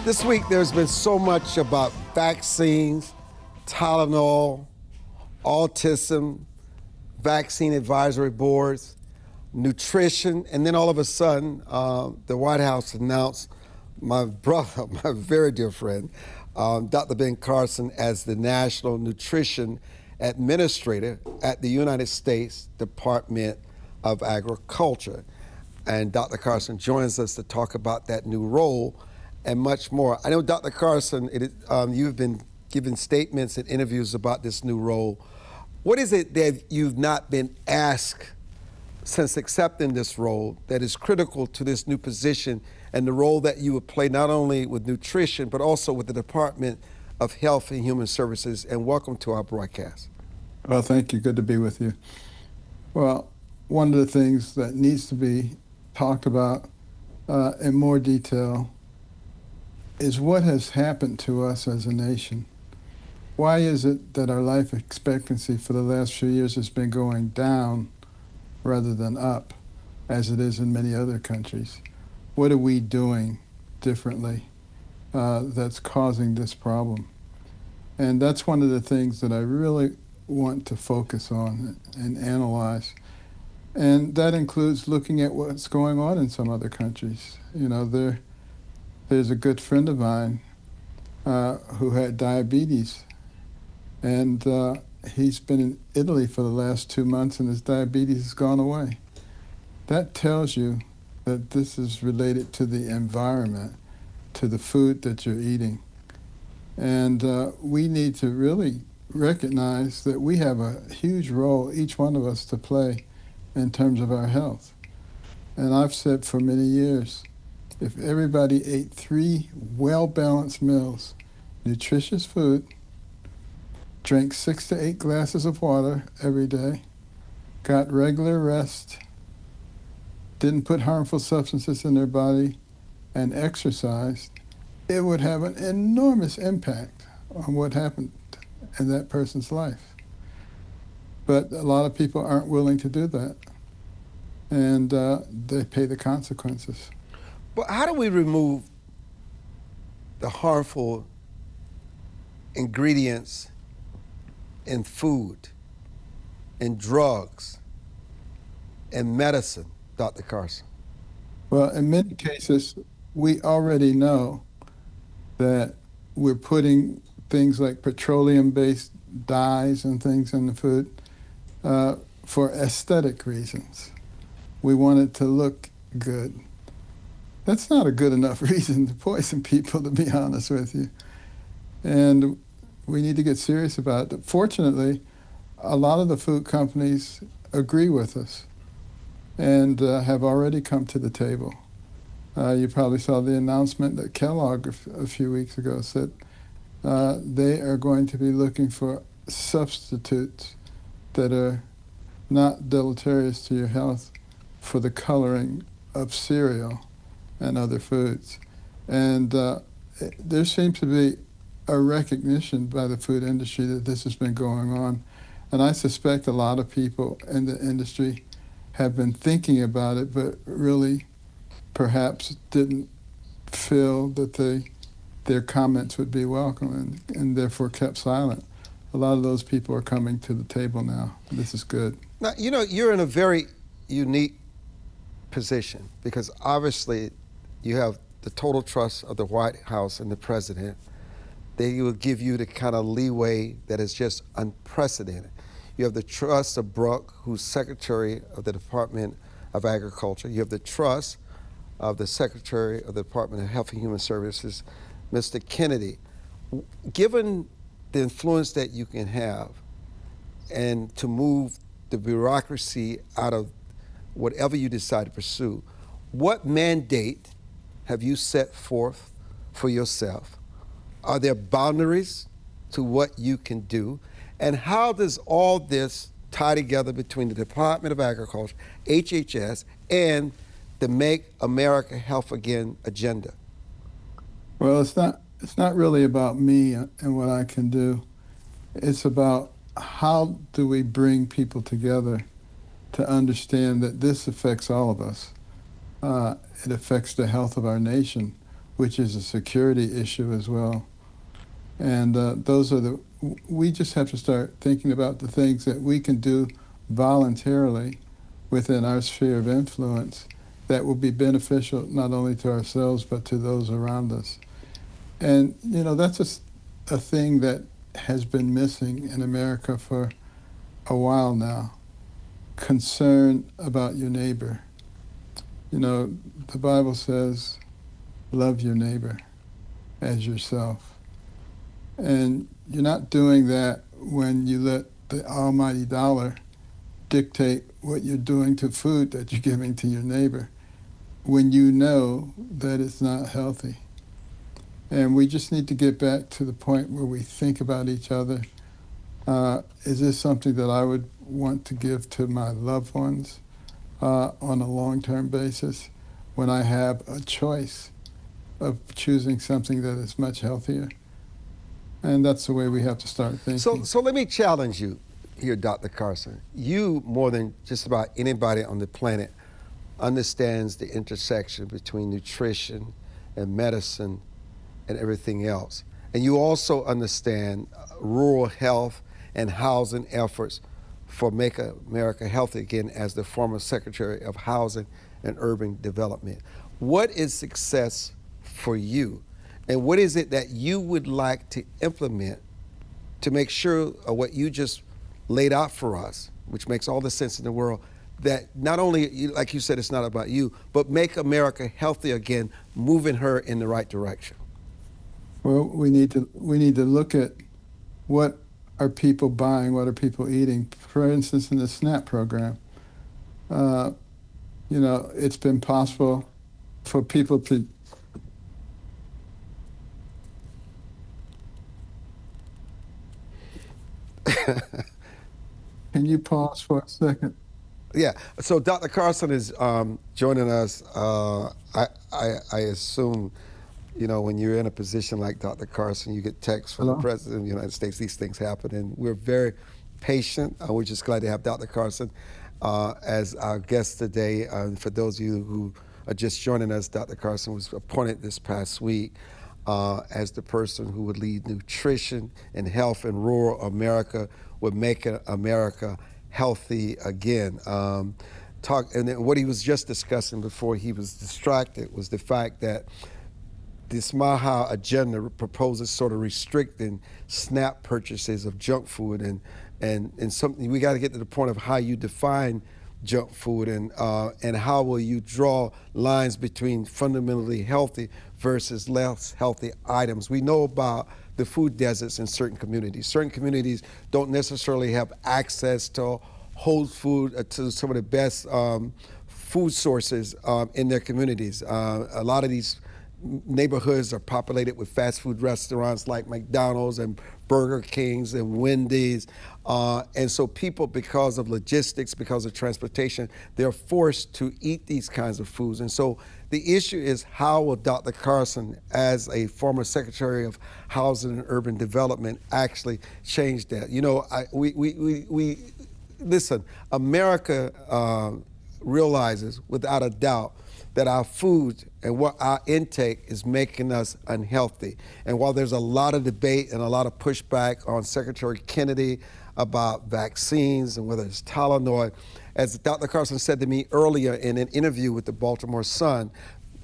This week, there's been so much about vaccines, Tylenol, autism, vaccine advisory boards, nutrition, and then all of a sudden, the White House announced my brother, my very dear friend, Dr. Ben Carson, as the National Nutrition Administrator at the United States Department of Agriculture. And Dr. Carson joins us to talk about that new role and much more. I know, Dr. Carson, you've been giving statements and interviews about this new role. What is it that you've not been asked since accepting this role that is critical to this new position and the role that you would play not only with nutrition, but also with the Department of Health and Human Services? And welcome to our broadcast. Well, thank you. Good to be with you. Well, one of the things that needs to be talked about in more detail is what has happened to us as a nation. Why is it that our life expectancy for the last few years has been going down rather than up, as it is in many other countries? What are we doing differently that's causing this problem? And that's one of the things that I really want to focus on and analyze. And that includes looking at what's going on in some other countries. You know, there's a good friend of mine who had diabetes, and he's been in Italy for the last 2 months, and his diabetes has gone away. That tells you that this is related to the environment, to the food that you're eating. And we need to really recognize that we have a huge role, each one of us, to play in terms of our health. And I've said for many years, if everybody ate 3 well-balanced meals, nutritious food, drank 6 to 8 glasses of water every day, got regular rest, didn't put harmful substances in their body, and exercised, it would have an enormous impact on what happened in that person's life. But a lot of people aren't willing to do that, and they pay the consequences. But how do we remove the harmful ingredients in food, in drugs, in medicine, Dr. Carson? Well, in many cases, we already know that we're putting things like petroleum-based dyes and things in the food for aesthetic reasons. We want it to look good. That's not a good enough reason to poison people, to be honest with you. And we need to get serious about it. Fortunately, a lot of the food companies agree with us and have already come to the table. You probably saw the announcement that Kellogg a few weeks ago said they are going to be looking for substitutes that are not deleterious to your health for the coloring of cereal and other foods. And there seems to be a recognition by the food industry that this has been going on. And I suspect a lot of people in the industry have been thinking about it, but really perhaps didn't feel that their comments would be welcome and therefore kept silent. A lot of those people are coming to the table now. This is good. Now, you know, you're in a very unique position because obviously you have the total trust of the White House and the president. They will give you the kind of leeway that is just unprecedented. You have the trust of Brooke, who's Secretary of the Department of Agriculture. You have the trust of the Secretary of the Department of Health and Human Services, Mr. Kennedy. Given the influence that you can have and to move the bureaucracy out of whatever you decide to pursue, what mandate have you set forth for yourself? Are there boundaries to what you can do? And how does all this tie together between the Department of Agriculture, HHS, and the Make America Health Again agenda? Well, it's not really about me and what I can do. It's about how do we bring people together to understand that this affects all of us. It affects the health of our nation. which is a security issue as well. And we just have to start thinking about the things that we can do voluntarily within our sphere of influence that will be beneficial not only to ourselves but to those around us. And, that's a thing that has been missing in America for a while now. Concern about your neighbor. The Bible says, love your neighbor as yourself. And you're not doing that when you let the almighty dollar dictate what you're doing to food that you're giving to your neighbor, when you know that it's not healthy. And we just need to get back to the point where we think about each other. Is this something that I would want to give to my loved ones on a long-term basis when I have a choice of choosing something that is much healthier? And that's the way we have to start thinking. So let me challenge you here, Dr. Carson. You, more than just about anybody on the planet, understands the intersection between nutrition and medicine and everything else. And you also understand rural health and housing efforts for Make America Healthy Again as the former Secretary of Housing and Urban Development. What is success for you? And what is it that you would like to implement to make sure what you just laid out for us, which makes all the sense in the world, that not only, like you said, it's not about you, but make America healthy again, moving her in the right direction? Well, we need to look at what are people buying, what are people eating. For instance, in the SNAP program, it's been possible for people to Can you pause for a second? Yeah. So Dr. Carson is joining us. I assume, when you're in a position like Dr. Carson, you get texts from the Hello? President of the United States. These things happen, and we're very patient. We're just glad to have Dr. Carson as our guest today. For those of you who are just joining us, Dr. Carson was appointed this past week as the person who would lead nutrition and health in rural America, would make America healthy again. And then what he was just discussing before he was distracted was the fact that this Maha agenda proposes sort of restricting SNAP purchases of junk food, and something we got to get to the point of how you define junk food and how will you draw lines between fundamentally healthy versus less healthy items. We know about the food deserts in certain communities. Certain communities don't necessarily have access to whole food, to some of the best food sources in their communities. A lot of these neighborhoods are populated with fast food restaurants like McDonald's and Burger Kings and Wendy's. And so people, because of logistics, because of transportation, they're forced to eat these kinds of foods. And so the issue is, how will Dr. Carson, as a former Secretary of Housing and Urban Development, actually change that? Listen, America realizes without a doubt that our food and what our intake is making us unhealthy. And while there's a lot of debate and a lot of pushback on Secretary Kennedy about vaccines and whether it's Tylenol, as Dr. Carson said to me earlier in an interview with the Baltimore Sun,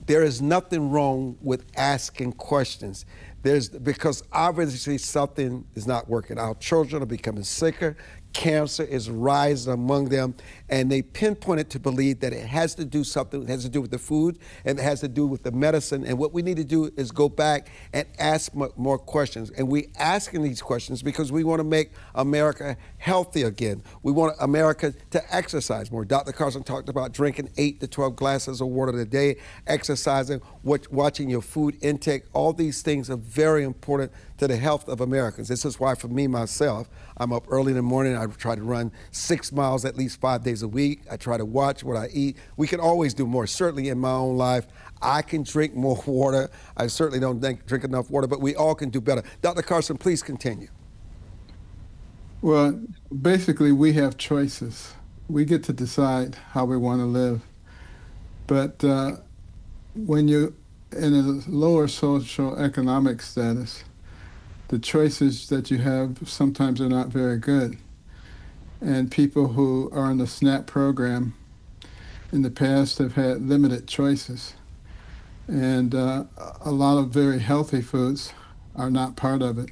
there is nothing wrong with asking questions. Because obviously something is not working. Our children are becoming sicker. Cancer is rising among them, and they pinpoint it to believe that it has to do something, it has to do with the food, and it has to do with the medicine. And what we need to do is go back and ask more questions. And we're asking these questions because we want to make America healthy again. We want America to exercise more. Dr. Carson talked about drinking 8 to 12 glasses of water a day, exercising, watching your food intake. All these things are very important to the health of Americans. This is why, for me, myself, I'm up early in the morning. I try to run 6 miles at least 5 days a week. I try to watch what I eat. We can always do more. Certainly in my own life, I can drink more water. I certainly don't drink enough water, but we all can do better. Dr. Carson, please continue. Well, basically, we have choices. We get to decide how we want to live. But when you in a lower social economic status, the choices that you have sometimes are not very good. And people who are on the SNAP program in the past have had limited choices. And a lot of very healthy foods are not part of it.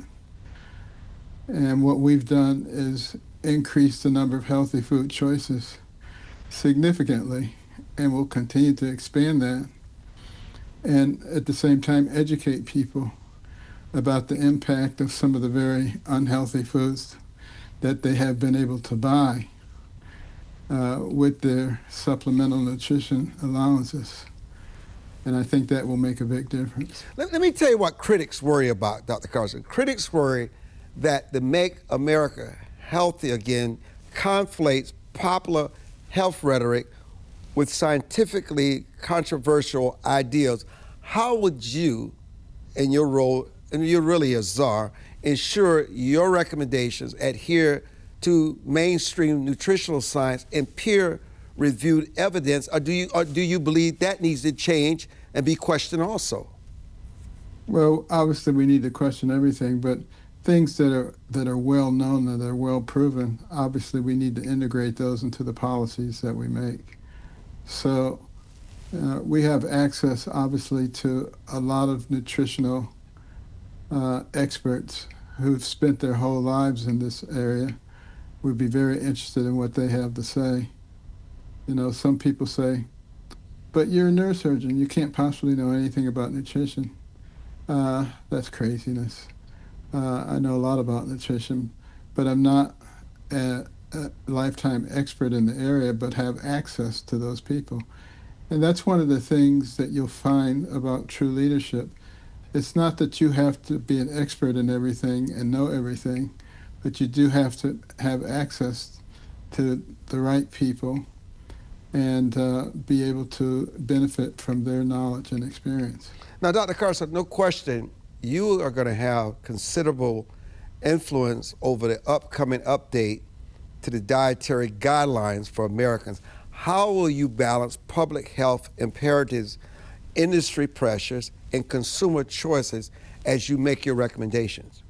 And what we've done is increase the number of healthy food choices significantly, and we'll continue to expand that. And at the same time, educate people about the impact of some of the very unhealthy foods that they have been able to buy with their supplemental nutrition allowances. And I think that will make a big difference. Let me tell you what critics worry about, Dr. Carson. Critics worry that the Make America Healthy Again conflates popular health rhetoric with scientifically controversial ideas. How would you, in your role, and you're really a czar, ensure your recommendations adhere to mainstream nutritional science and peer-reviewed evidence, or do you believe that needs to change and be questioned also? Well, obviously we need to question everything, but things that are well known, that are well proven, obviously we need to integrate those into the policies that we make. So we have access, obviously, to a lot of nutritional experts who've spent their whole lives in this area. We'd be very interested in what they have to say. You know, some people say, but you're a neurosurgeon, you can't possibly know anything about nutrition. That's craziness. I know a lot about nutrition, but I'm not a lifetime expert in the area, but have access to those people. And that's one of the things that you'll find about true leadership. It's not that you have to be an expert in everything and know everything, but you do have to have access to the right people and be able to benefit from their knowledge and experience. Now, Dr. Carson, no question, you are going to have considerable influence over the upcoming update to the dietary guidelines for Americans. How will you balance public health imperatives, industry pressures, and consumer choices as you make your recommendations?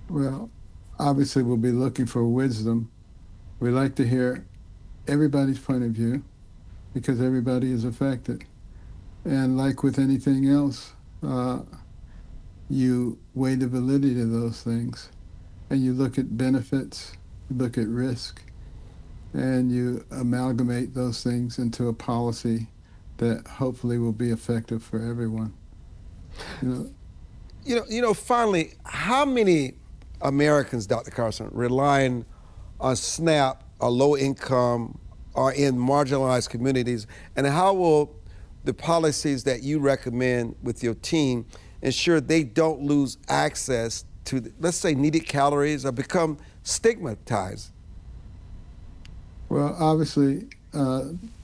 Well, obviously we'll be looking for wisdom. We like to hear everybody's point of view because everybody is affected. And like with anything else, you weigh the validity of those things and you look at benefits, you look at risk, and you amalgamate those things into a policy that hopefully will be effective for everyone. Finally, how many Americans, Dr. Carson, relying on SNAP are low income, are in marginalized communities, and how will the policies that you recommend with your team ensure they don't lose access to, let's say, needed calories or become stigmatized? Well, obviously,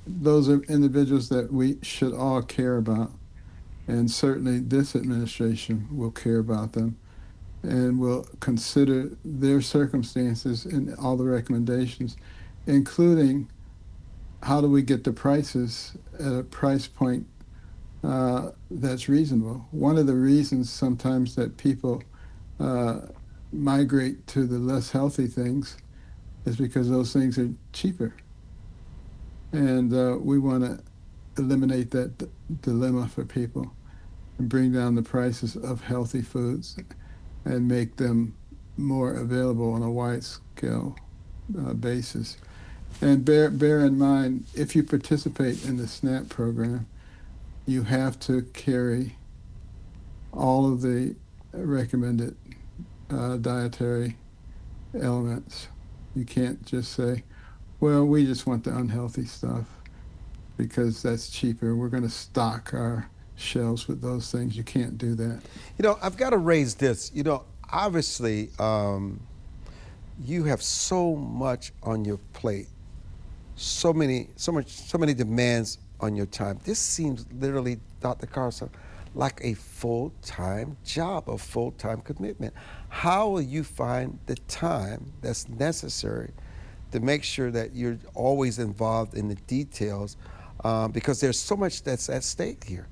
those are individuals that we should all care about, and certainly this administration will care about them and will consider their circumstances in all the recommendations, including how do we get the prices at a price point that's reasonable. One of the reasons sometimes that people migrate to the less healthy things is because those things are cheaper. And we want to eliminate that dilemma for people and bring down the prices of healthy foods and make them more available on a wide scale basis. And bear in mind, if you participate in the SNAP program, you have to carry all of the recommended dietary elements. You can't just say, well, we just want the unhealthy stuff because that's cheaper. We're going to stock our shelves with those things. You can't do that. I've got to raise this. Obviously, you have so much on your plate, so many demands on your time. This seems literally, Dr. Carson, like a full-time job, a full-time commitment. How will you find the time that's necessary to make sure that you're always involved in the details because there's so much that's at stake here?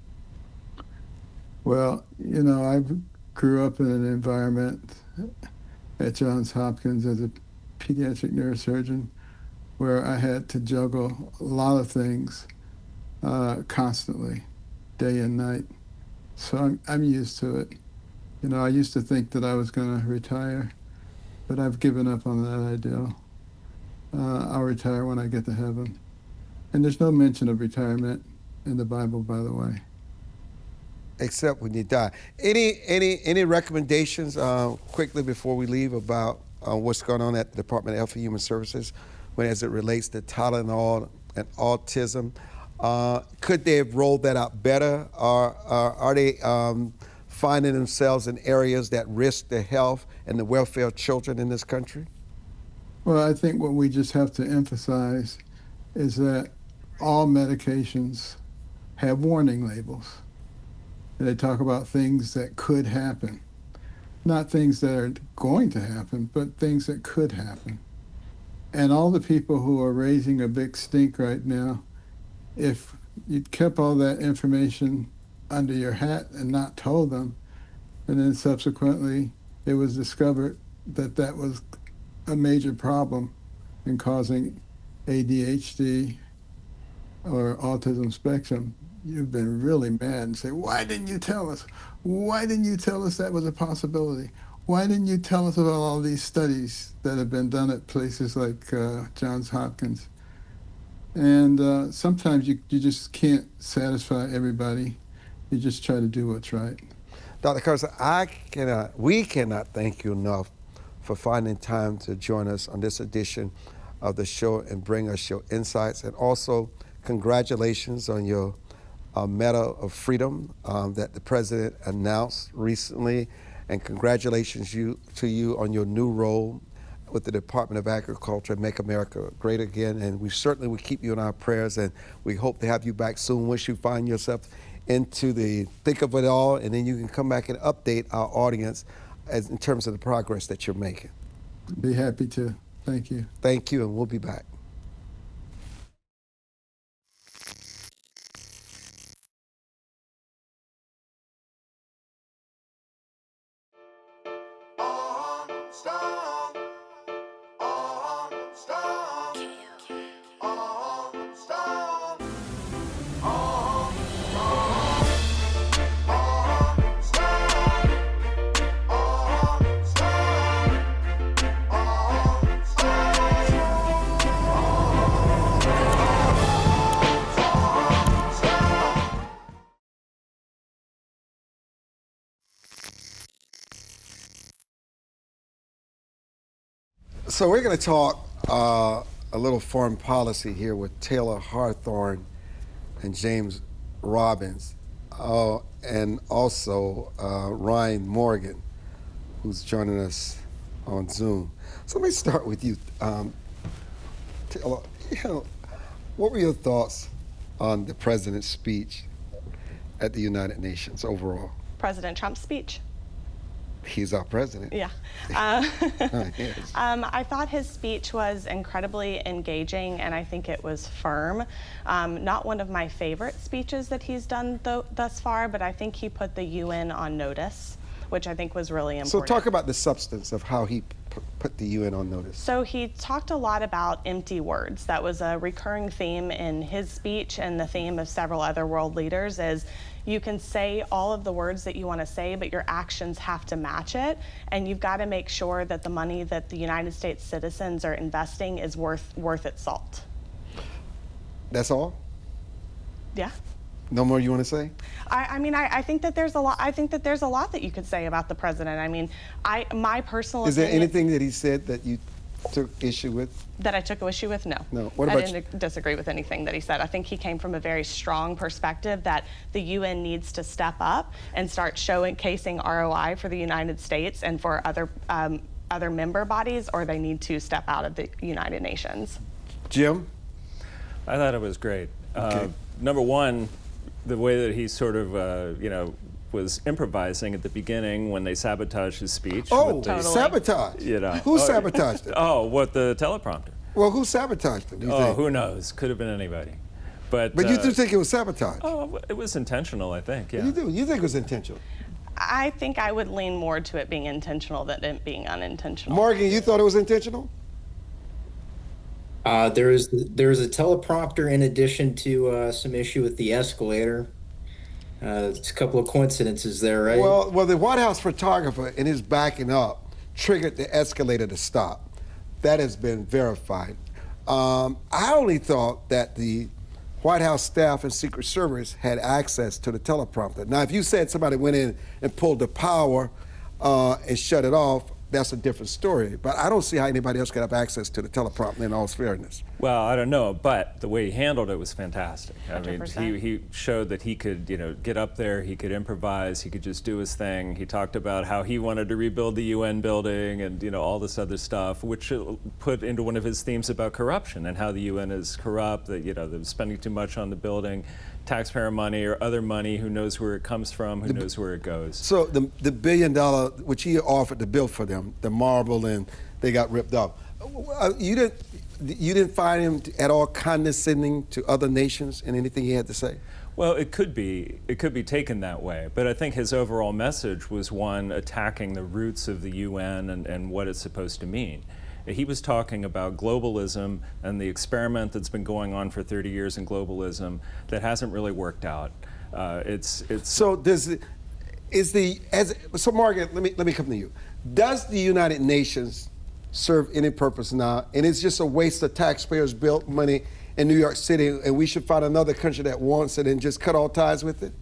Well, I grew up in an environment at Johns Hopkins as a pediatric neurosurgeon where I had to juggle a lot of things constantly, day and night. So I'm used to it. I used to think that I was going to retire, but I've given up on that ideal. I'll retire when I get to heaven. And there's no mention of retirement in the Bible, by the way. Except when you die. Any recommendations quickly before we leave about what's going on at the Department of Health and Human Services as it relates to Tylenol and autism? Could they have rolled that out better? Are they finding themselves in areas that risk the health and the welfare of children in this country? Well, I think what we just have to emphasize is that all medications have warning labels. And they talk about things that could happen, not things that are going to happen, but things that could happen. And all the people who are raising a big stink right now, if you'd kept all that information under your hat and not told them, and then subsequently it was discovered that that was a major problem in causing ADHD or autism spectrum, you've been really mad and say, why didn't you tell us? Why didn't you tell us that was a possibility? Why didn't you tell us about all these studies that have been done at places like Johns Hopkins? And sometimes you just can't satisfy everybody. You just try to do what's right. Dr. Carson, we cannot thank you enough for finding time to join us on this edition of the show and bring us your insights. And also, congratulations on your Medal of Freedom that the President announced recently. And congratulations to you on your new role with the Department of Agriculture, Make America Great Again. And we certainly will keep you in our prayers, and we hope to have you back soon once you find yourself into the thick of it all, and then you can come back and update our audience in terms of the progress that you're making. Be happy to. Thank you. Thank you, and we'll be back. So we're going to talk a little foreign policy here with Taylor Hathorn and James Robbins, and also Ryan Morgan, who's joining us on Zoom. So let me start with you, Taylor. What were your thoughts on the president's speech at the United Nations overall? President Trump's speech? He's our president. Yeah. Yes. I thought his speech was incredibly engaging, and I think it was firm. Not one of my favorite speeches that he's done thus far, but I think he put the UN on notice, which I think was really important. So talk about the substance of how he put the UN on notice. So he talked a lot about empty words. That was a recurring theme in his speech, and the theme of several other world leaders is you can say all of the words that you want to say, but your actions have to match it, and you've got to make sure that the money that the United States citizens are investing is worth its salt. That's all? Yeah. No more you want to say? I think that there's a lot. I think that there's a lot that you could say about the president. I mean, my personal Is there opinion, anything that he said that you took issue with? that I took issue with? No. No. What I about didn't disagree with anything that he said. I think he came from a very strong perspective that the UN needs to step up and start showcasing ROI for the United States and for other member bodies, or they need to step out of the United Nations. Jim? I thought it was great. Okay. Number one, the way that he sort of, was improvising at the beginning when they sabotaged his speech. Oh, with the, Totally. sabotage. Who sabotaged it? Oh, what, the teleprompter? Well, who sabotaged it, do you Oh, think? who knows? Could have been anybody. But But you do think it was sabotage? oh, it was intentional, I think. Yeah. You do. You think it was intentional? I think I would lean more to it being intentional than it being unintentional. Morgan, you thought it was intentional? There is a teleprompter in addition to some issue with the escalator. It's a couple of coincidences there, right? Well, the White House photographer in his backing up triggered the escalator to stop. That has been verified. I only thought that the White House staff and Secret Service had access to the teleprompter. Now, if you said somebody went in and pulled the power and shut it off, that's a different story. But I don't see how anybody else could have access to the teleprompter in all fairness. Well, I don't know, but the way he handled it was fantastic. I mean, 100%. he showed that he could, get up there, he could improvise, he could just do his thing. He talked about how he wanted to rebuild the UN building and, all this other stuff, which put into one of his themes about corruption and how the UN is corrupt, that, they're spending too much on the building, taxpayer money or other money, who knows where it comes from, who knows where it goes. So the $1 billion, which he offered to build for them, the marble, and they got ripped off. You didn't find him at all condescending to other nations in anything he had to say? Well, it could be taken that way, but I think his overall message was one attacking the roots of the UN and what it's supposed to mean. He was talking about globalism and the experiment that's been going on for 30 years in globalism that hasn't really worked out. So so Margaret, let me come to you. Does the United Nations serve any purpose now? And it's just a waste of taxpayers' built money in New York City, and we should find another country that wants it and just cut all ties with it?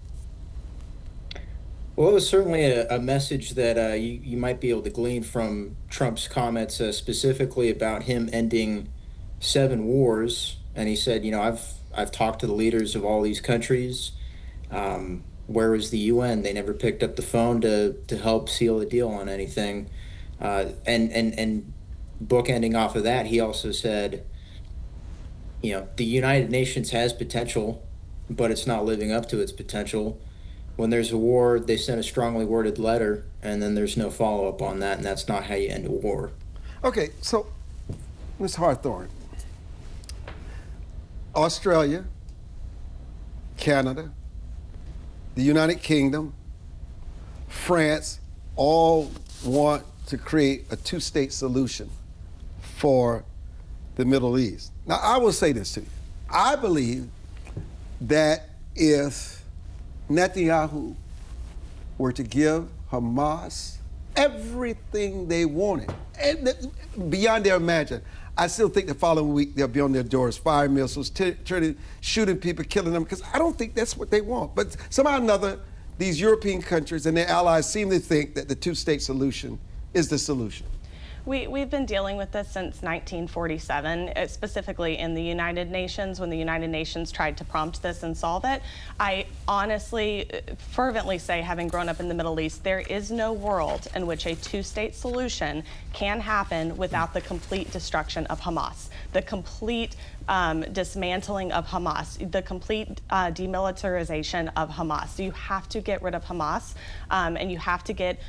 Well, it was certainly a message that you might be able to glean from Trump's comments, specifically about him ending 7 wars. And he said, I've talked to the leaders of all these countries. Where was the UN? They never picked up the phone to help seal the deal on anything. And bookending off of that, he also said, the United Nations has potential, but it's not living up to its potential. When there's a war, they send a strongly worded letter, and then there's no follow-up on that, and that's not how you end a war. Okay, so, Ms. Hathorn, Australia, Canada, the United Kingdom, France, all want to create a 2-state solution for the Middle East. Now, I will say this to you. I believe that if Netanyahu were to give Hamas everything they wanted, and beyond their imagination, I still think the following week they'll be on their doors, firing missiles, shooting people, killing them, because I don't think that's what they want. But somehow or another, these European countries and their allies seem to think that the 2-state solution is the solution. We've been dealing with this since 1947, specifically in the United Nations, when the United Nations tried to prompt this and solve it. I honestly, fervently say, having grown up in the Middle East, there is no world in which a 2-state solution can happen without the complete destruction of Hamas, the complete dismantling of Hamas, the complete demilitarization of Hamas. You have to get rid of Hamas, and you have to get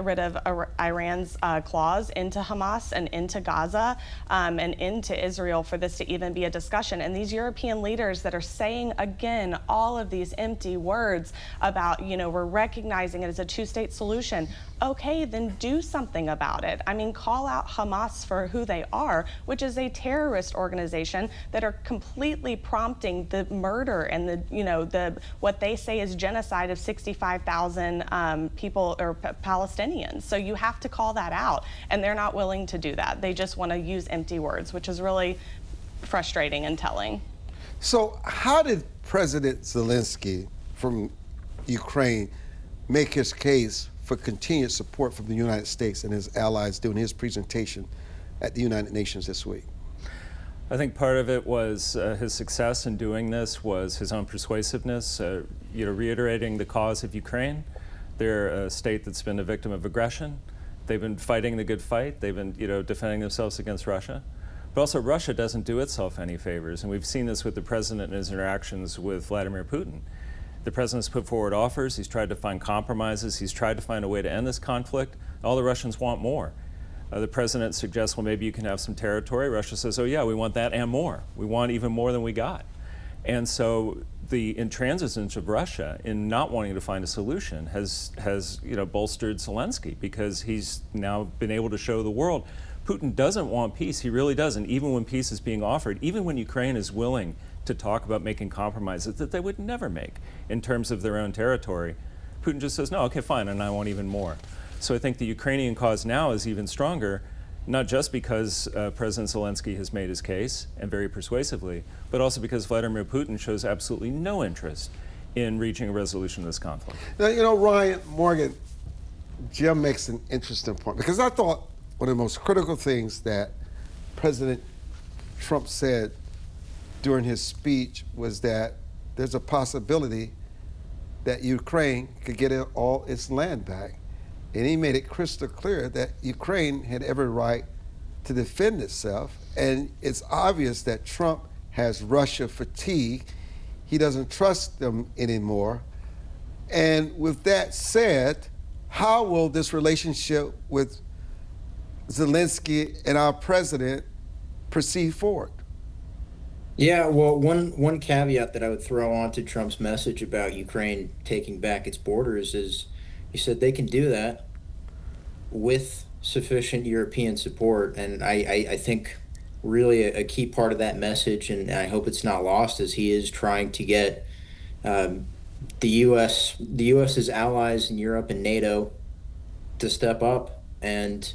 rid of Iran's claws into Hamas and into Gaza and into Israel for this to even be a discussion. And these European leaders that are saying again all of these empty words about, we're recognizing it as a 2-state solution. Okay, then do something about it. I mean, call out Hamas for who they are, which is a terrorist organization that are completely prompting the murder and the what they say is genocide of 65,000 people or Palestinians. So you have to call that out, and they're not willing to do that. They just want to use empty words, which is really frustrating and telling. So how did President Zelensky from Ukraine make his case for continued support from the United States and his allies during his presentation at the United Nations this week? I think part of it was his success in doing this was his own persuasiveness, reiterating the cause of Ukraine. They're a state that's been a victim of aggression. They've been fighting the good fight. They've been, defending themselves against Russia. But also, Russia doesn't do itself any favors, and we've seen this with the president and his interactions with Vladimir Putin. The president's put forward offers. He's tried to find compromises. He's tried to find a way to end this conflict. All the Russians want more. The president suggests, well, maybe you can have some territory. Russia says, oh yeah, we want that and more. We want even more than we got. And so the intransigence of Russia in not wanting to find a solution has bolstered Zelensky, because he's now been able to show the world Putin doesn't want peace. He really doesn't. Even when peace is being offered, even when Ukraine is willing to talk about making compromises that they would never make in terms of their own territory, Putin just says, no, okay, fine, and I want even more. So I think the Ukrainian cause now is even stronger, not just because President Zelensky has made his case, and very persuasively, but also because Vladimir Putin shows absolutely no interest in reaching a resolution of this conflict. Now, Ryan, Morgan, Jim makes an interesting point, because I thought one of the most critical things that President Trump said during his speech was that there's a possibility that Ukraine could get all its land back. And he made it crystal clear that Ukraine had every right to defend itself. And it's obvious that Trump has Russia fatigue. He doesn't trust them anymore. And with that said, how will this relationship with Zelensky and our president proceed forward? Yeah, well, one caveat that I would throw onto Trump's message about Ukraine taking back its borders is he said they can do that with sufficient European support. And I think really a key part of that message, and I hope it's not lost, is he is trying to get the U.S.'s allies in Europe and NATO to step up and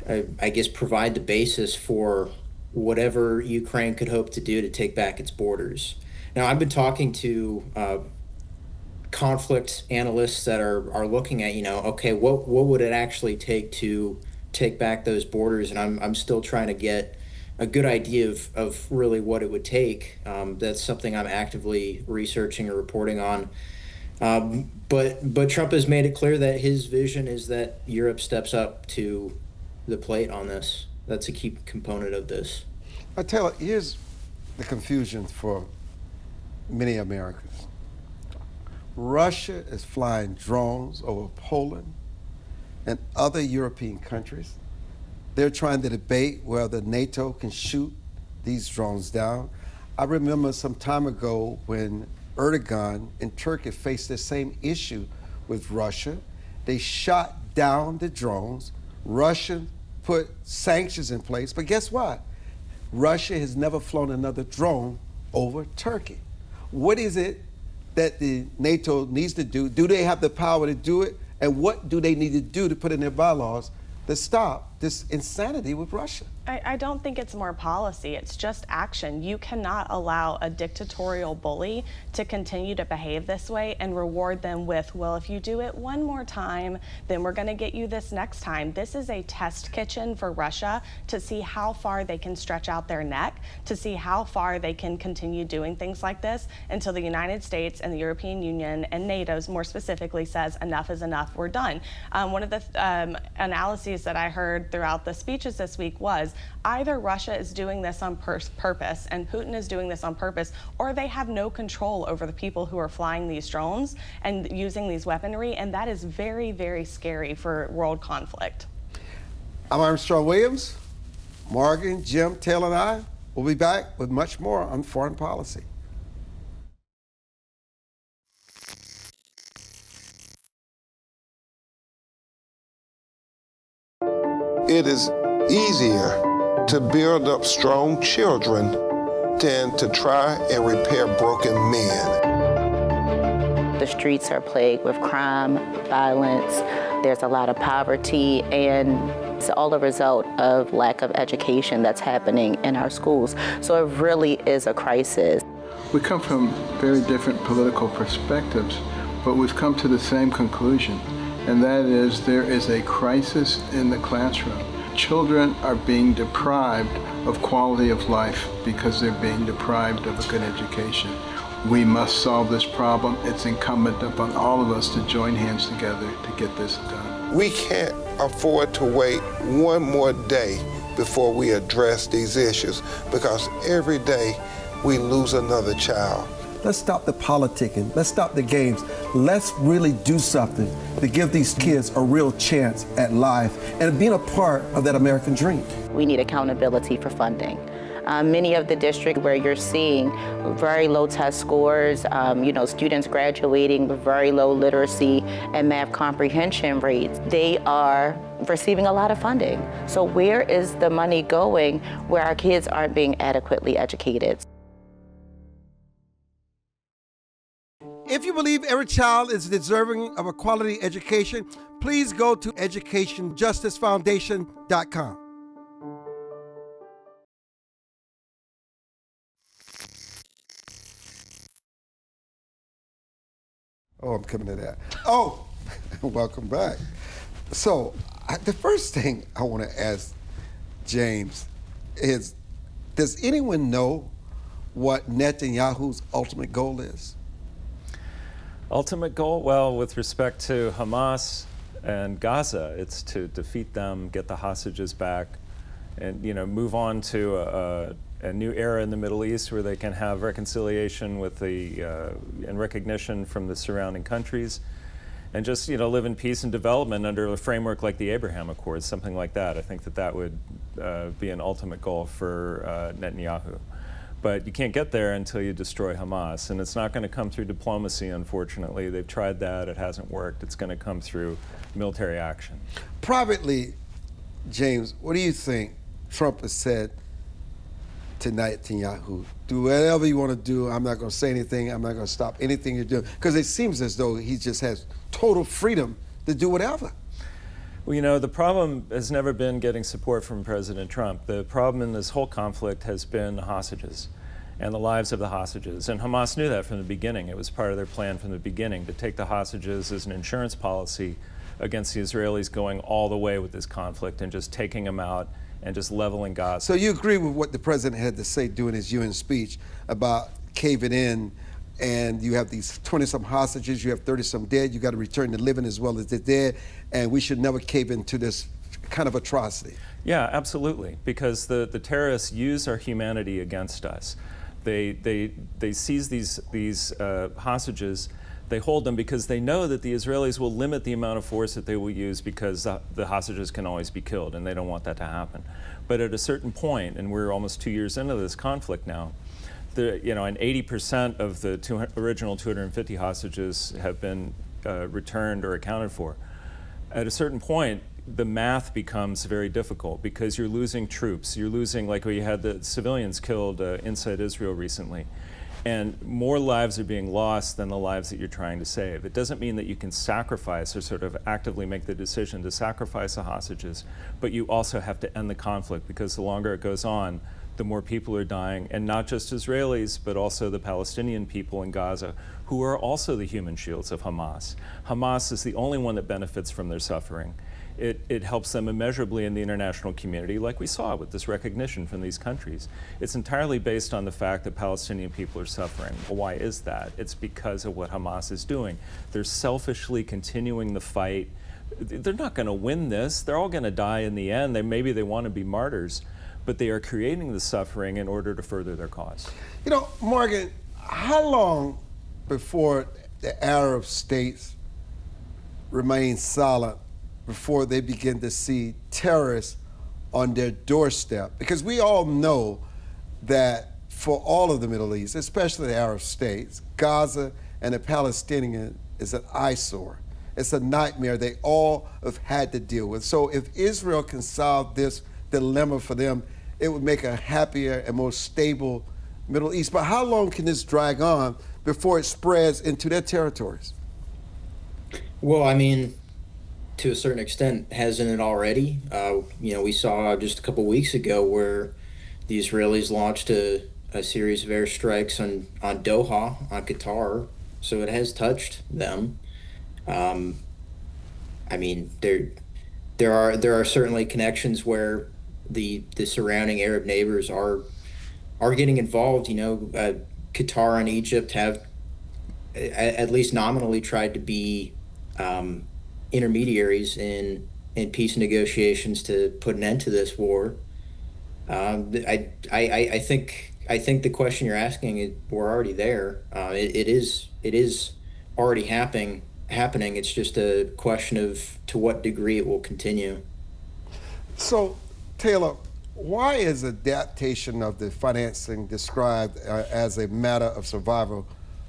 I guess provide the basis for whatever Ukraine could hope to do to take back its borders. Now, I've been talking to conflict analysts that are looking at, okay, what would it actually take to take back those borders? And I'm still trying to get a good idea of really what it would take. That's something I'm actively researching or reporting on. But Trump has made it clear that his vision is that Europe steps up to the plate on this. That's a key component of this. I tell you, here's the confusion for many Americans. Russia is flying drones over Poland and other European countries. They're trying to debate whether NATO can shoot these drones down. I remember some time ago when Erdogan in Turkey faced the same issue with Russia. They shot down the drones. Russia put sanctions in place, but guess what? Russia has never flown another drone over Turkey. What is it that the NATO needs to do? Do they have the power to do it? And what do they need to do to put in their bylaws to stop this insanity with Russia? I don't think it's more policy, it's just action. You cannot allow a dictatorial bully to continue to behave this way and reward them with, well, if you do it one more time, then we're gonna get you this next time. This is a test kitchen for Russia to see how far they can stretch out their neck, to see how far they can continue doing things like this until the United States and the European Union and NATO's more specifically says enough is enough, we're done. One of the analyses that I heard throughout the speeches this week was either Russia is doing this on purpose and Putin is doing this on purpose, or they have no control over the people who are flying these drones and using these weaponry, and that is very, very scary for world conflict. I'm Armstrong Williams. Morgan, Jim, Taylor, and I will be back with much more on foreign policy. It is easier to build up strong children than to try and repair broken men. The streets are plagued with crime, violence. There's a lot of poverty, and it's all a result of lack of education that's happening in our schools. So it really is a crisis. We come from very different political perspectives, but we've come to the same conclusion, and that is there is a crisis in the classroom. Children are being deprived of quality of life because they're being deprived of a good education. We must solve this problem. It's incumbent upon all of us to join hands together to get this done. We can't afford to wait one more day before we address these issues, because every day we lose another child. Let's stop the politicking. Let's stop the games. Let's really do something to give these kids a real chance at life and being a part of that American dream. We need accountability for funding. Many of the districts where you're seeing very low test scores, students graduating with very low literacy and math comprehension rates, they are receiving a lot of funding. So where is the money going where our kids aren't being adequately educated? If you believe every child is deserving of a quality education, please go to educationjusticefoundation.com. Oh, I'm coming to that. Oh, welcome back. So, the first thing I want to ask James is, does anyone know what Netanyahu's ultimate goal is? Ultimate goal? Well, with respect to Hamas and Gaza, it's to defeat them, get the hostages back, and move on to a new era in the Middle East where they can have reconciliation with and recognition from the surrounding countries, and just live in peace and development under a framework like the Abraham Accords, something like that. I think that would be an ultimate goal for Netanyahu. But you can't get there until you destroy Hamas, and it's not going to come through diplomacy, unfortunately. They've tried that, it hasn't worked. It's going to come through military action. Privately, James, what do you think Trump has said to Netanyahu? Do whatever you want to do. I'm not going to say anything. I'm not going to stop anything you're doing. Because it seems as though he just has total freedom to do whatever. Well, the problem has never been getting support from President Trump. The problem in this whole conflict has been the hostages and the lives of the hostages. And Hamas knew that from the beginning. It was part of their plan from the beginning to take the hostages as an insurance policy against the Israelis going all the way with this conflict and just taking them out and just leveling Gaza. So you agree with what the president had to say during his UN speech about caving in, and you have these 20-some hostages, you have 30-some dead, you got to return the living as well as the dead, and we should never cave into this kind of atrocity. Yeah, absolutely, because the terrorists use our humanity against us. They seize these hostages, they hold them because they know that the Israelis will limit the amount of force that they will use because the hostages can always be killed, and they don't want that to happen. But at a certain point, and we're almost 2 years into this conflict now, and 80% of the original 250 hostages have been returned or accounted for. At a certain point, the math becomes very difficult because you're losing troops. You're losing, like we had the civilians killed inside Israel recently. And more lives are being lost than the lives that you're trying to save. It doesn't mean that you can sacrifice or sort of actively make the decision to sacrifice the hostages, but you also have to end the conflict because the longer it goes on, the more people are dying, and not just Israelis, but also the Palestinian people in Gaza, who are also the human shields of Hamas. Hamas is the only one that benefits from their suffering. It helps them immeasurably in the international community, like we saw with this recognition from these countries. It's entirely based on the fact that Palestinian people are suffering. Well, why is that? It's because of what Hamas is doing. They're selfishly continuing the fight. They're not going to win this. They're all going to die in the end. Maybe they want to be martyrs, but they are creating the suffering in order to further their cause. Morgan, how long before the Arab states remain silent before they begin to see terrorists on their doorstep? Because we all know that for all of the Middle East, especially the Arab states, Gaza and the Palestinian is an eyesore. It's a nightmare they all have had to deal with. So if Israel can solve this dilemma for them, it would make a happier and more stable Middle East. But how long can this drag on before it spreads into their territories? Well, I mean, to a certain extent, hasn't it already? We saw just a couple weeks ago where the Israelis launched a series of airstrikes on Doha, on Qatar, so it has touched them. I mean, there are certainly connections where the surrounding Arab neighbors are getting involved. Qatar and Egypt have at least nominally tried to be intermediaries in peace negotiations to put an end to this war. I think the question you're asking, we're already there. It is already happening. It's just a question of to what degree it will continue. So, Taylor, Why is adaptation of the financing described as a matter of survival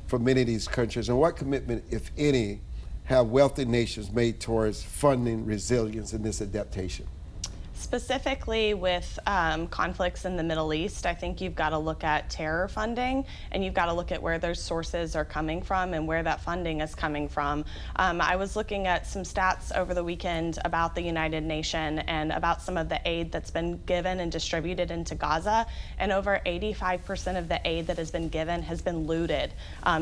for many of these countries? And what commitment, if any, have wealthy nations made towards funding resilience in this adaptation? Specifically with conflicts in the Middle East, I think you've got to look at terror funding, and you've got to look at where those sources are coming from and where that funding is coming from. I was looking at some stats over the weekend about the United Nations and about some of the aid that's been given and distributed into Gaza, and over 85% of the aid that has been given has been looted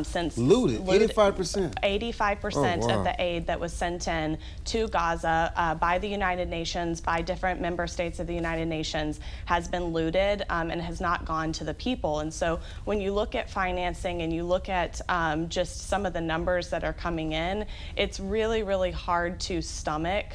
since. Looted? 85%? 85% of the aid that was sent in to Gaza by the United Nations, by different member states of the United Nations, has been looted and has not gone to the people. And so when you look at financing and you look at just some of the numbers that are coming in, it's really, really hard to stomach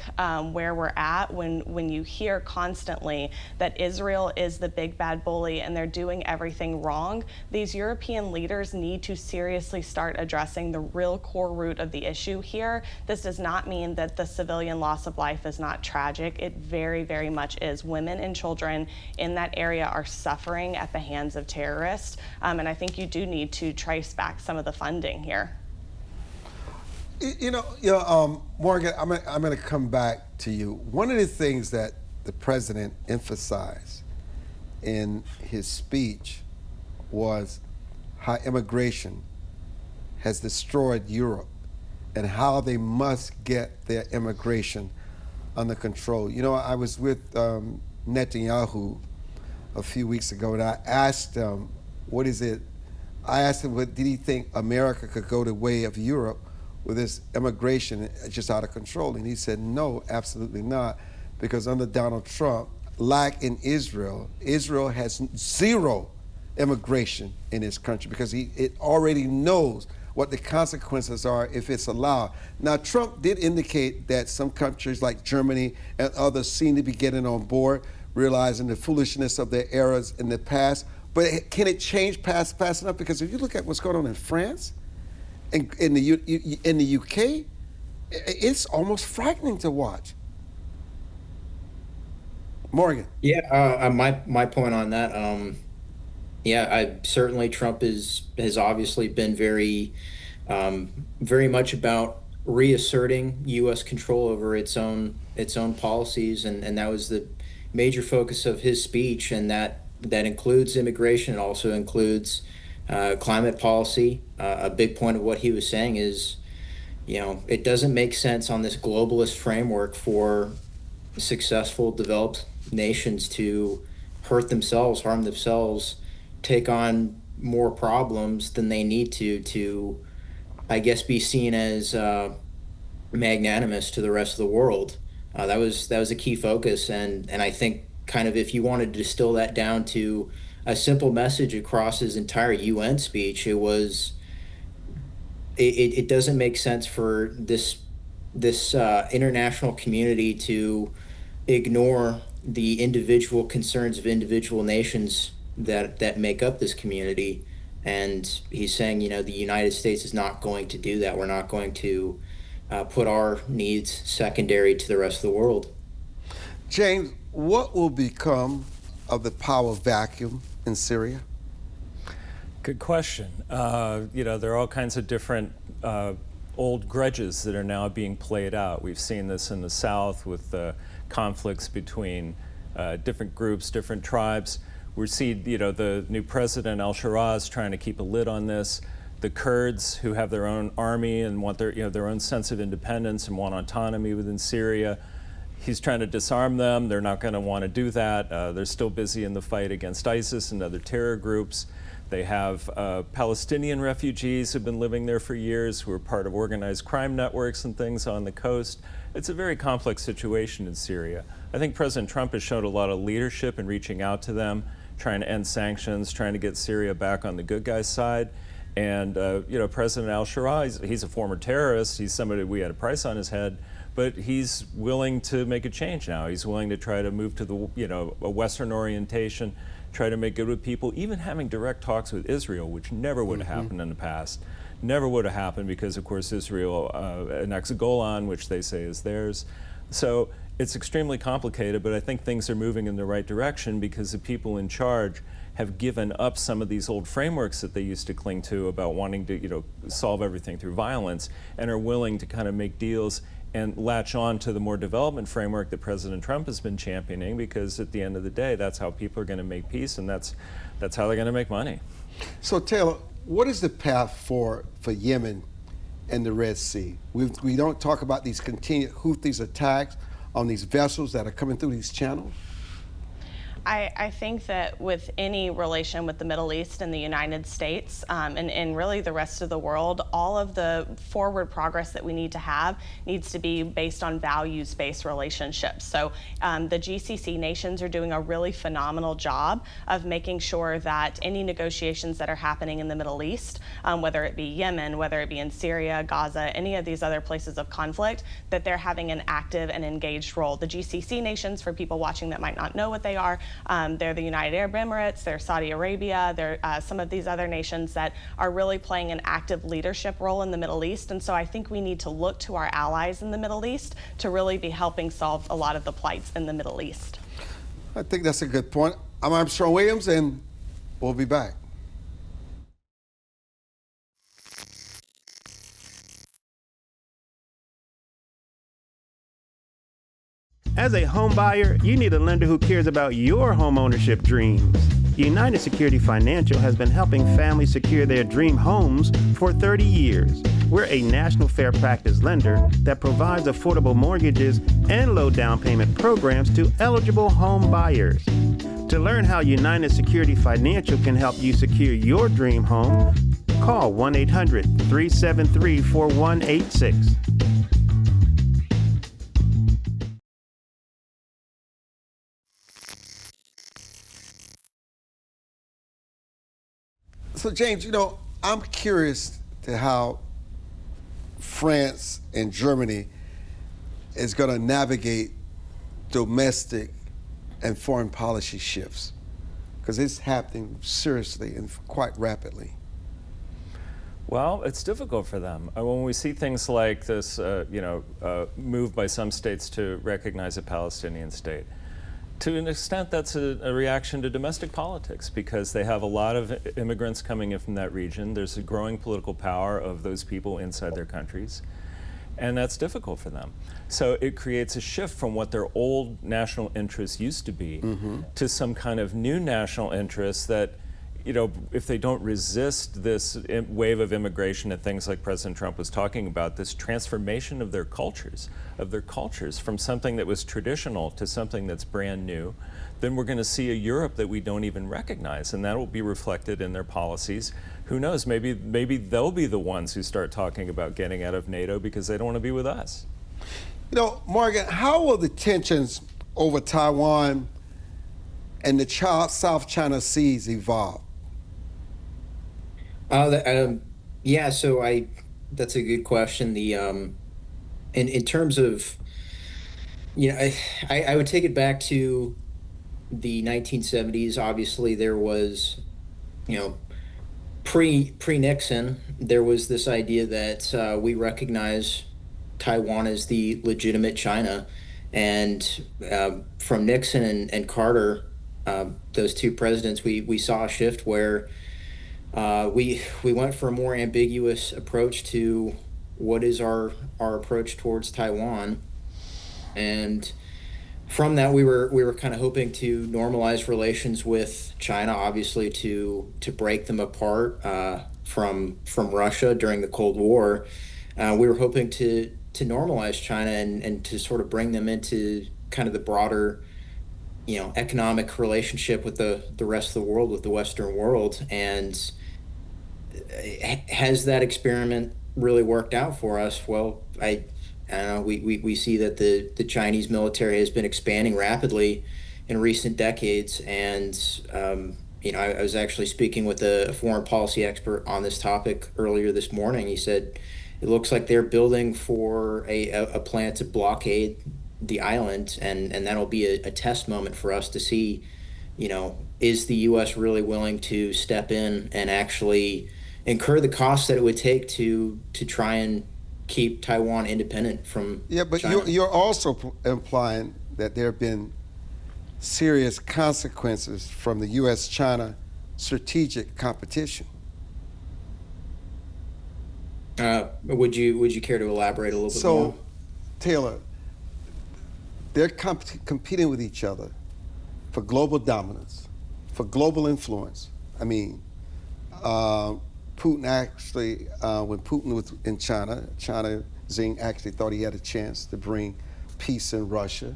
where we're at when you hear constantly that Israel is the big bad bully and they're doing everything wrong. These European leaders need to seriously start addressing the real core root of the issue here. This does not mean that the civilian loss of life is not tragic. It very, very much is. Women and children in that area are suffering at the hands of terrorists, and I think you do need to trace back some of the funding here. Morgan, I'm going to come back to you. One of the things that the president emphasized in his speech was how immigration has destroyed Europe and how they must get their immigration under control. You know, I was with Netanyahu a few weeks ago, and I asked him, I asked him, did he think America could go the way of Europe with this immigration just out of control? And he said, no, absolutely not, because under Donald Trump, like in Israel, Israel has zero immigration in his country because it already knows what the consequences are if it's allowed. Now, Trump did indicate that some countries like Germany and others seem to be getting on board, realizing the foolishness of their errors in the past. But can it change fast enough? Because if you look at what's going on in France and in the UK, it's almost frightening to watch. Morgan. Yeah, my point on that. Certainly Trump has obviously been very much about reasserting U.S. control over its own policies, and that was the major focus of his speech, and that includes immigration. It also includes climate policy. A big point of what he was saying is, it doesn't make sense on this globalist framework for successful developed nations to harm themselves, take on more problems than they need to, I guess, be seen as magnanimous to the rest of the world. That was a key focus, and I think kind of if you wanted to distill that down to a simple message across his entire UN speech, it doesn't make sense for this international community to ignore the individual concerns of individual nations that make up this community. And he's saying, the United States is not going to do that. We're not going to put our needs secondary to the rest of the world. James, what will become of the power vacuum in Syria? Good question. There are all kinds of different old grudges that are now being played out. We've seen this in the South with conflicts between different groups, different tribes. We see, the new president, al-Sharaz, trying to keep a lid on this. The Kurds, who have their own army and want their own sense of independence and want autonomy within Syria, he's trying to disarm them. They're not going to want to do that. They're still busy in the fight against ISIS and other terror groups. They have Palestinian refugees who've been living there for years, who are part of organized crime networks and things on the coast. It's a very complex situation in Syria. I think President Trump has shown a lot of leadership in reaching out to them, trying to end sanctions, trying to get Syria back on the good guys' side. And President al-Sharaz, he's a former terrorist. He's somebody we had a price on his head, but he's willing to make a change now. He's willing to try to move to a Western orientation, try to make good with people, even having direct talks with Israel, which never would have happened in the past. Never would have happened because, of course, Israel annexed Golan, which they say is theirs. So It's extremely complicated, but I think things are moving in the right direction because the people in charge have given up some of these old frameworks that they used to cling to about wanting to, solve everything through violence, and are willing to kind of make deals and latch on to the more development framework that President Trump has been championing, because at the end of the day, that's how people are going to make peace, and that's how they're going to make money. So Taylor, what is the path for Yemen and the Red Sea? We don't talk about these continued Houthis attacks on these vessels that are coming through these channels. I think that with any relation with the Middle East and the United States, and really the rest of the world, all of the forward progress that we need to have needs to be based on values-based relationships. So the GCC nations are doing a really phenomenal job of making sure that any negotiations that are happening in the Middle East, whether it be Yemen, whether it be in Syria, Gaza, any of these other places of conflict, that they're having an active and engaged role. The GCC nations, for people watching that might not know what they are, they're the United Arab Emirates, they're Saudi Arabia, they're some of these other nations that are really playing an active leadership role in the Middle East. And so I think we need to look to our allies in the Middle East to really be helping solve a lot of the plights in the Middle East. I think that's a good point. I'm Armstrong Williams, and we'll be back. As a home buyer, you need a lender who cares about your home ownership dreams. United Security Financial has been helping families secure their dream homes for 30 years. We're a national fair practice lender that provides affordable mortgages and low down payment programs to eligible home buyers. To learn how United Security Financial can help you secure your dream home, call 1-800-373-4186. So James, I'm curious to how France and Germany is going to navigate domestic and foreign policy shifts, because it's happening seriously and quite rapidly. Well, it's difficult for them. When we see things like this, move by some states to recognize a Palestinian state, to an extent, that's a reaction to domestic politics, because they have a lot of immigrants coming in from that region. There's a growing political power of those people inside their countries, and that's difficult for them. So it creates a shift from what their old national interests used to be to some kind of new national interests that, if they don't resist this wave of immigration and things like President Trump was talking about, this transformation of their cultures from something that was traditional to something that's brand new, then we're going to see a Europe that we don't even recognize, and that will be reflected in their policies. Who knows, maybe they'll be the ones who start talking about getting out of NATO because they don't want to be with us. Morgan, how will the tensions over Taiwan and the South China Seas evolve? That's a good question. In terms of, I would take it back to the 1970s. Obviously, there was, pre-Nixon, there was this idea that we recognize Taiwan as the legitimate China, and from Nixon and Carter, those two presidents, we saw a shift where we went for a more ambiguous approach to what is our approach towards Taiwan, and from that we were kind of hoping to normalize relations with China, obviously to break them apart from Russia during the Cold War. We were hoping to normalize China and to sort of bring them into kind of the broader economic relationship with the rest of the world, with the Western world. And has that experiment really worked out for us? Well, I don't know. We see that the Chinese military has been expanding rapidly in recent decades, and I was actually speaking with a foreign policy expert on this topic earlier this morning. He said it looks like they're building for a plan to blockade the island, and that'll be a test moment for us to see, is the U.S. really willing to step in and actually incur the costs that it would take to try and keep Taiwan independent from Yeah, but China. you're also implying that there have been serious consequences from the U.S.-China strategic competition. Would you care to elaborate a little bit more? So, Taylor, they're competing with each other for global dominance, for global influence. I mean, Putin actually, when Putin was in China, Xi actually thought he had a chance to bring peace in Russia.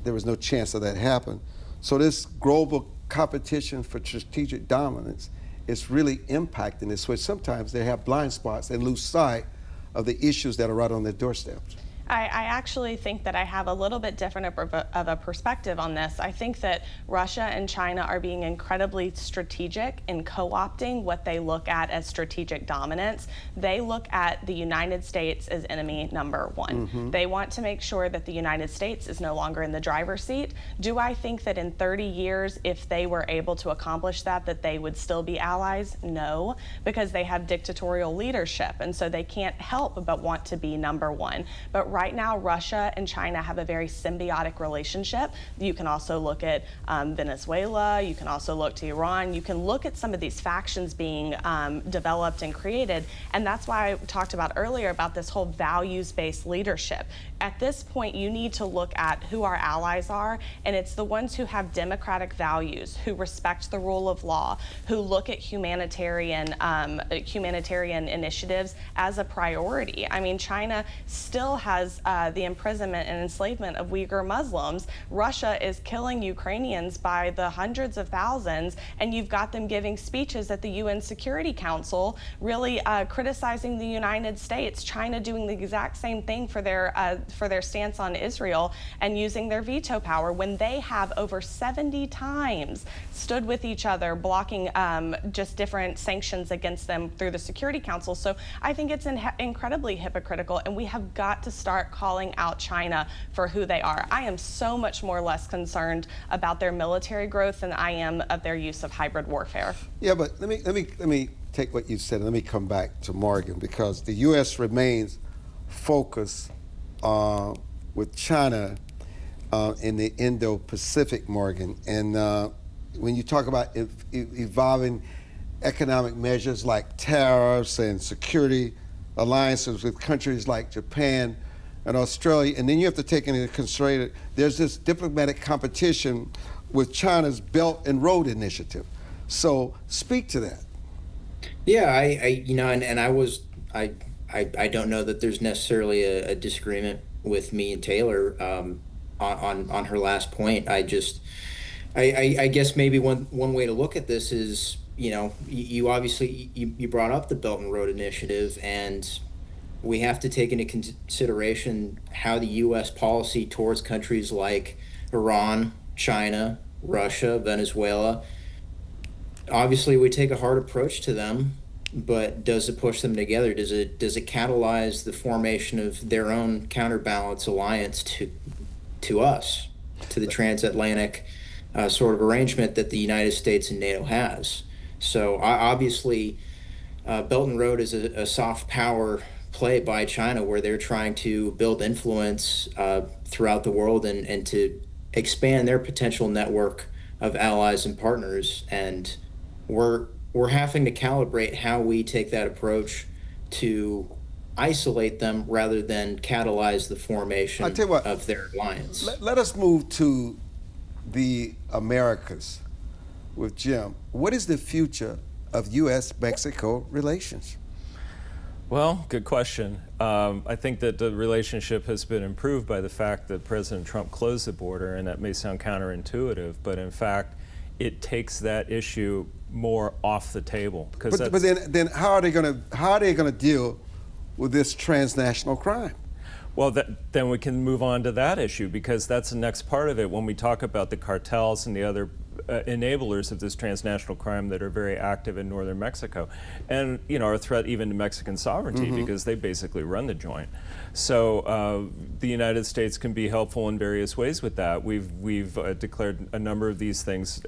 There was no chance of that happening. So this global competition for strategic dominance is really impacting this, where sometimes they have blind spots and lose sight of the issues that are right on their doorsteps. I actually think that I have a little bit different of a perspective on this. I think that Russia and China are being incredibly strategic in co-opting what they look at as strategic dominance. They look at the United States as enemy number one. Mm-hmm. They want to make sure that the United States is no longer in the driver's seat. Do I think that in 30 years, if they were able to accomplish that they would still be allies? No, because they have dictatorial leadership, and so they can't help but want to be number one. But right now, Russia and China have a very symbiotic relationship. You can also look at Venezuela. You can also look to Iran. You can look at some of these factions being developed and created. And that's why I talked about earlier about this whole values-based leadership. At this point, you need to look at who our allies are, and it's the ones who have democratic values, who respect the rule of law, who look at humanitarian initiatives as a priority. I mean, China still has the imprisonment and enslavement of Uyghur Muslims. Russia is killing Ukrainians by the hundreds of thousands, and you've got them giving speeches at the UN Security Council, really criticizing the United States. China doing the exact same thing for their stance on Israel and using their veto power when they have over 70 times stood with each other, blocking just different sanctions against them through the Security Council. So I think it's incredibly hypocritical, and we have got to start calling out China for who they are. I am so much more less concerned about their military growth than I am of their use of hybrid warfare. Yeah, but let me take what you said and let me come back to Morgan, because the U.S. remains focused with China in the Indo-Pacific, Morgan. And when you talk about evolving economic measures like tariffs and security alliances with countries like Japan and Australia, and then you have to take into consideration there's this diplomatic competition with China's Belt and Road Initiative. So speak to that. Yeah, I don't know that there's necessarily a disagreement with me and Taylor on her last point. I guess maybe one way to look at this is, you obviously you brought up the Belt and Road Initiative, and we have to take into consideration how the U.S. policy towards countries like Iran, China, Russia, Venezuela. Obviously, we take a hard approach to them, but does it push them together? Does it catalyze the formation of their own counterbalance alliance to us, to the transatlantic sort of arrangement that the United States and NATO has? So obviously, Belt and Road is a soft power play by China, where they're trying to build influence throughout the world and to expand their potential network of allies and partners. And we're having to calibrate how we take that approach to isolate them rather than catalyze the formation of their alliance. Let us move to the Americas with Jim. What is the future of U.S.-Mexico relations? Well, good question. I think that the relationship has been improved by the fact that President Trump closed the border, and that may sound counterintuitive, but in fact, it takes that issue more off the table. But then how are they going to deal with this transnational crime? Well, then we can move on to that issue, because that's the next part of it. When we talk about the cartels and the other enablers of this transnational crime that are very active in northern Mexico, and are a threat even to Mexican sovereignty because they basically run the joint. So the United States can be helpful in various ways with that. We've declared a number of these things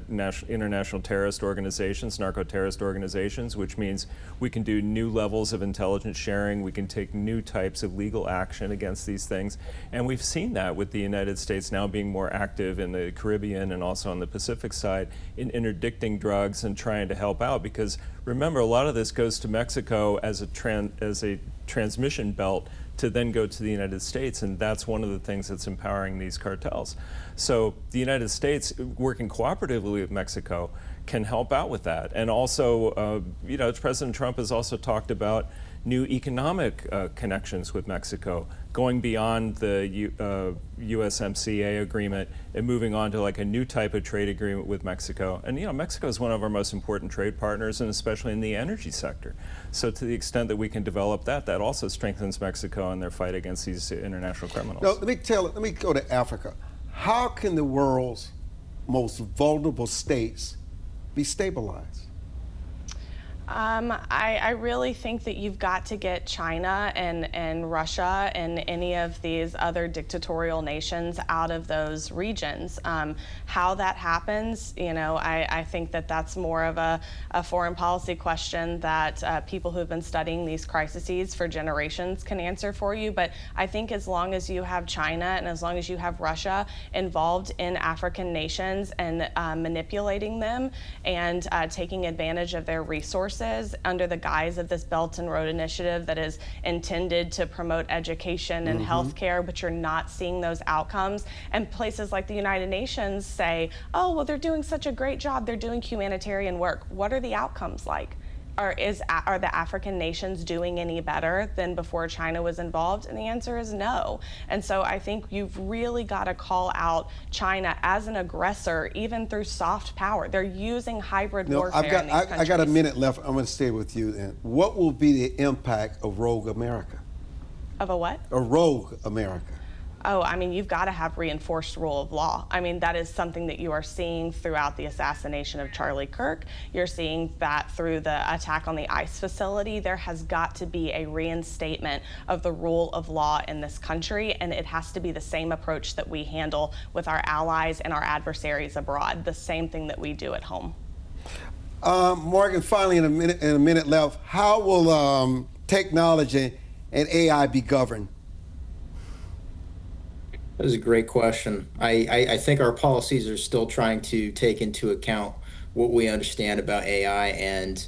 international terrorist organizations, narco-terrorist organizations, which means we can do new levels of intelligence sharing. We can take new types of legal action against these things, and we've seen that with the United States now being more active in the Caribbean and also on the Pacific side in interdicting drugs and trying to help out. Because remember, a lot of this goes to Mexico as a transmission belt to then go to the United States, and that's one of the things that's empowering these cartels. So the United States, working cooperatively with Mexico, can help out with that. And also, President Trump has also talked about new economic connections with Mexico, going beyond the USMCA agreement and moving on to like a new type of trade agreement with Mexico. And Mexico is one of our most important trade partners, and especially in the energy sector. So to the extent that we can develop that also strengthens Mexico in their fight against these international criminals. Now, let me go to Africa. How can the world's most vulnerable states be stabilized? I really think that you've got to get China and Russia and any of these other dictatorial nations out of those regions. How that happens, I think that that's more of a foreign policy question that people who've been studying these crises for generations can answer for you. But I think as long as you have China and as long as you have Russia involved in African nations and manipulating them and taking advantage of their resources under the guise of this Belt and Road Initiative that is intended to promote education and healthcare, but you're not seeing those outcomes. And places like the United Nations say, oh, well, they're doing such a great job. They're doing humanitarian work. What are the outcomes like? Are the African nations doing any better than before China was involved? And the answer is no. And so I think you've really got to call out China as an aggressor, even through soft power. They're using hybrid warfare in these countries. I got a minute left. I'm going to stay with you then. What will be the impact of rogue America? Of a what? A rogue America. Oh, you've got to have reinforced rule of law. That is something that you are seeing throughout the assassination of Charlie Kirk. You're seeing that through the attack on the ICE facility. There has got to be a reinstatement of the rule of law in this country, and it has to be the same approach that we handle with our allies and our adversaries abroad, the same thing that we do at home. Morgan, finally, in a minute left, how will technology and AI be governed? That is a great question. I think our policies are still trying to take into account what we understand about AI. And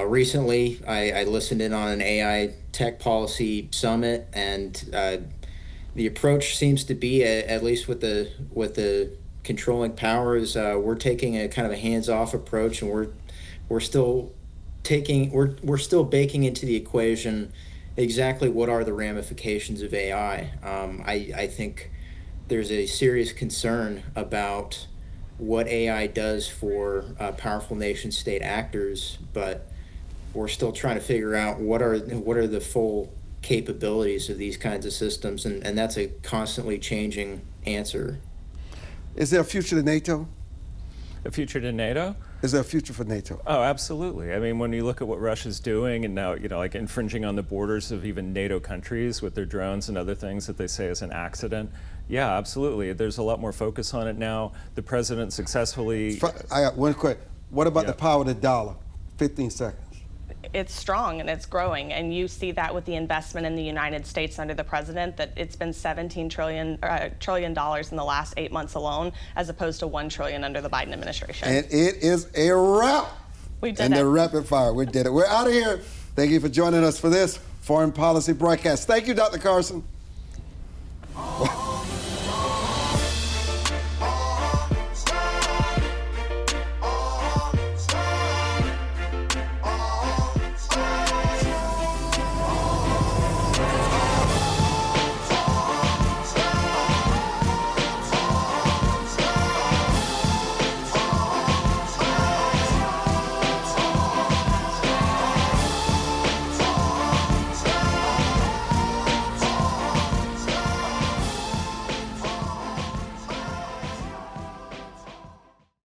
recently, I listened in on an AI tech policy summit, and the approach seems to be, at least with the controlling powers, we're taking a kind of a hands-off approach, and we're still baking into the equation exactly what are the ramifications of AI. I think there's a serious concern about what AI does for powerful nation-state actors, but we're still trying to figure out what are the full capabilities of these kinds of systems, and that's a constantly changing answer. Is there a future to NATO? A future to NATO? Is there a future for NATO? Oh, absolutely. When you look at what Russia's doing and now, like infringing on the borders of even NATO countries with their drones and other things that they say is an accident. Yeah, absolutely. There's a lot more focus on it now. The president successfully... I got one question. What about the power of the dollar? 15 seconds. It's strong and it's growing, and you see that with the investment in the United States under the president, that it's been $17 trillion in the last 8 months alone, as opposed to $1 trillion under the Biden administration. And it is a wrap. We did it. And the rapid fire, we did it. We're out of here. Thank you for joining us for this Foreign Policy broadcast. Thank you, Dr. Carson.